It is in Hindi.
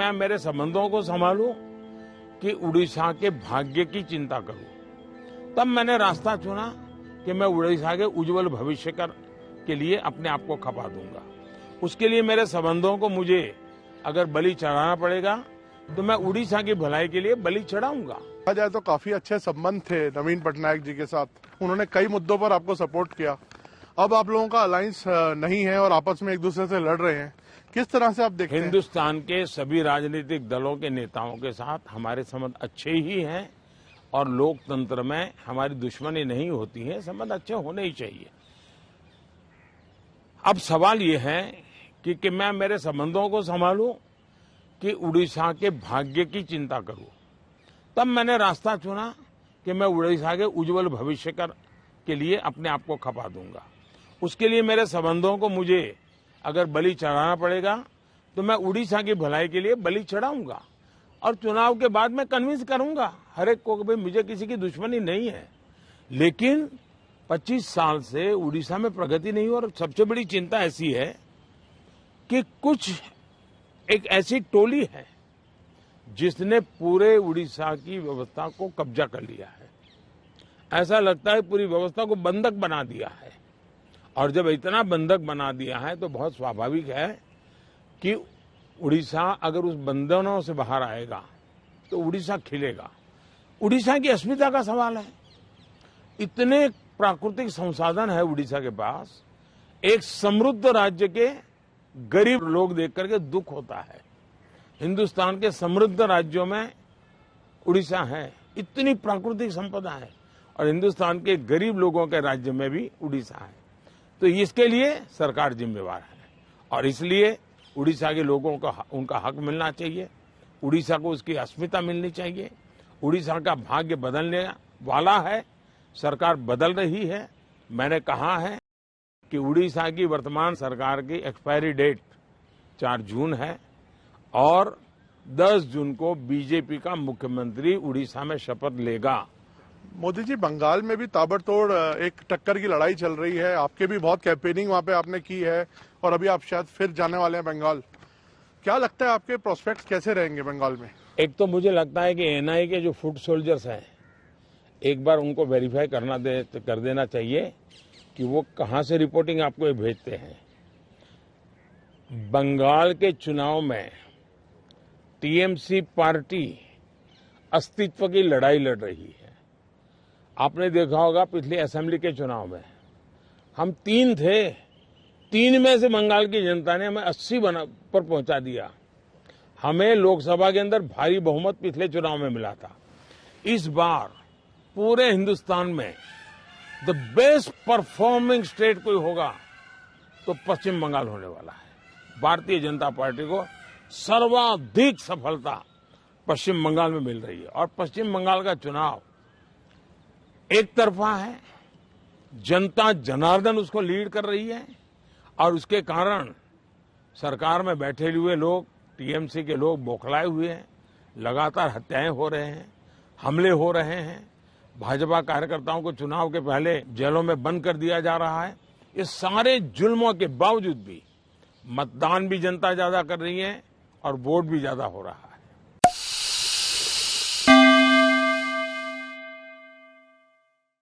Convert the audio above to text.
मैं मेरे संबंधों को संभालूं कि उड़ीसा के भाग्य की चिंता करूं। तब मैंने रास्ता चुना कि मैं उड़ीसा के उज्जवल भविष्य के लिए अपने आप को खपा दूंगा। उसके लिए मेरे संबंधों को मुझे अगर बलि चढ़ाना पड़ेगा तो मैं उड़ीसा की भलाई के लिए बलि चढ़ाऊंगा। कहा जाए तो काफी अच्छे संबंध थे नवीन पटनायक जी के साथ, उन्होंने कई मुद्दों पर आपको सपोर्ट किया। अब आप लोगों का अलायंस नहीं है और आपस में एक दूसरे से लड़ रहे हैं, किस तरह से आप देखते हैं? हिंदुस्तान के सभी राजनीतिक दलों के नेताओं के साथ हमारे संबंध अच्छे ही हैं और लोकतंत्र में हमारी दुश्मनी नहीं होती है, संबंध अच्छे होने ही चाहिए। अब सवाल ये है कि मैं मेरे संबंधों को संभालूं कि उड़ीसा के भाग्य की चिंता करूं। तब मैंने रास्ता चुना कि मैं उड़ीसा के उज्जवल भविष्य के लिए अपने आप को खपा दूंगा। उसके लिए मेरे संबंधों को मुझे अगर बलि चढ़ाना पड़ेगा तो मैं उड़ीसा की भलाई के लिए बलि चढ़ाऊंगा और चुनाव के बाद मैं कन्विंस करूंगा हर एक को कि भाई मुझे किसी की दुश्मनी नहीं है, लेकिन 25 साल से उड़ीसा में प्रगति नहीं हो और सबसे बड़ी चिंता ऐसी है कि कुछ एक ऐसी टोली है जिसने पूरे उड़ीसा की व्यवस्था को कब्जा कर लिया है। ऐसा लगता है पूरी व्यवस्था को बंधक बना दिया है और जब इतना बंधक बना दिया है तो बहुत स्वाभाविक है कि उड़ीसा अगर उस बंधनों से बाहर आएगा तो उड़ीसा खिलेगा। उड़ीसा की अस्मिता का सवाल है। इतने प्राकृतिक संसाधन है उड़ीसा के पास, एक समृद्ध राज्य के गरीब लोग देख करके दुख होता है। हिंदुस्तान के समृद्ध राज्यों में उड़ीसा है, इतनी प्राकृतिक संपदा है और हिंदुस्तान के गरीब लोगों के राज्य में भी उड़ीसा है। तो इसके लिए सरकार जिम्मेवार है और इसलिए उड़ीसा के लोगों को उनका हक मिलना चाहिए, उड़ीसा को उसकी अस्मिता मिलनी चाहिए। उड़ीसा का भाग्य बदलने वाला है, सरकार बदल रही है। मैंने कहा है कि उड़ीसा की वर्तमान सरकार की एक्सपायरी डेट 4 जून है और 10 जून को बीजेपी का मुख्यमंत्री उड़ीसा में शपथ लेगा। मोदी जी, बंगाल में भी ताबड़तोड़ एक टक्कर की लड़ाई चल रही है, आपके भी बहुत कैंपेनिंग वहां पे आपने की है और अभी आप शायद फिर जाने वाले हैं बंगाल। क्या लगता है आपके प्रोस्पेक्ट्स कैसे रहेंगे बंगाल में? एक तो मुझे लगता है कि एनआईए के जो फुट सोल्जर्स हैं एक बार उनको वेरीफाई कर देना चाहिए कि वो कहां से रिपोर्टिंग आपको भेजते हैं। बंगाल के चुनाव में टीएमसी पार्टी अस्तित्व की लड़ाई लड़ रही है। आपने देखा होगा पिछले असेंबली के चुनाव में हम 3 थे, 3 में से बंगाल की जनता ने हमें 80 पर पहुंचा दिया। हमें लोकसभा के अंदर भारी बहुमत पिछले चुनाव में मिला था। इस बार पूरे हिंदुस्तान में द बेस्ट परफॉर्मिंग स्टेट कोई होगा तो पश्चिम बंगाल होने वाला है। भारतीय जनता पार्टी को सर्वाधिक सफलता पश्चिम बंगाल में मिल रही है और पश्चिम बंगाल का चुनाव एक तरफा है, जनता जनार्दन उसको लीड कर रही है और उसके कारण सरकार में बैठे हुए लोग, टीएमसी के लोग बौखलाए हुए हैं। लगातार हत्याएं हो रहे हैं, हमले हो रहे हैं, भाजपा कार्यकर्ताओं को चुनाव के पहले जेलों में बंद कर दिया जा रहा है। ये सारे जुल्मों के बावजूद भी मतदान भी जनता ज्यादा कर रही है और वोट भी ज्यादा हो रहा है।